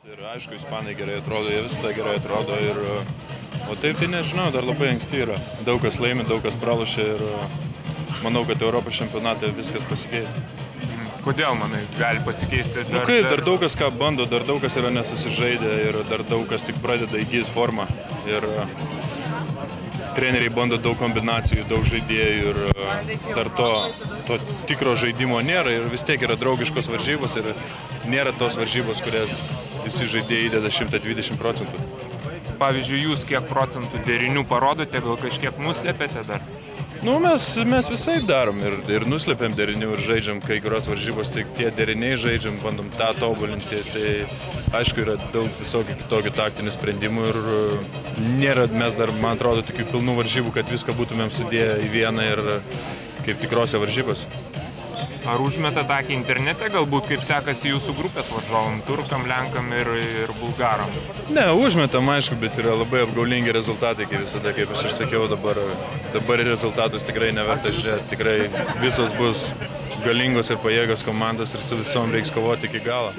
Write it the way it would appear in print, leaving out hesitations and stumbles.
Ir aišku, ispanai gerai atrodo, jie visada gerai atrodo. O taip tai nežinau, dar labai anksti yra. Daug kas laimi, daug kas pralošia ir manau, kad Europos čempionate viskas pasikeis. Kodėl, manai, gali pasikeisti? Dar daug kas ką bando, dar daug kas yra nesusižaidę ir dar daug kas tik pradeda įgyti formą. Ir treneriai bando daug kombinacijų, daug žaidėjų ir dar to tikro žaidimo nėra ir vis tiek yra draugiškos varžybos ir nėra tos varžybos, kurias visi žaidėjai įdeda 120%. Pavyzdžiui, jūs kiek procentų derinių parodote, gal kažkiek nuslėpėte dar? Mes visai darom ir nuslėpiam derinių ir žaidžiam kai kurios varžybos, tai tie deriniai žaidžiam, bandom tą tobulinti. Tai aišku, yra daug visokių kitokių taktinių sprendimų ir nėra mes dar, man atrodo, tokių pilnų varžybų, kad viską būtumėm sudėję į vieną ir kaip tikrose varžybos. Ar užmetat akį internete, galbūt kaip sekasi jūsų grupės varžovam, turkam, lenkam ir bulgaram? Ne, užmetam, aišku, bet yra labai apgaulingi rezultatai, kaip visada, kaip aš ir sakiau, dabar rezultatus tikrai neverta žiūrėti, tikrai visos bus galingos ir pajėgos komandos ir su visom reiks kovoti iki galo.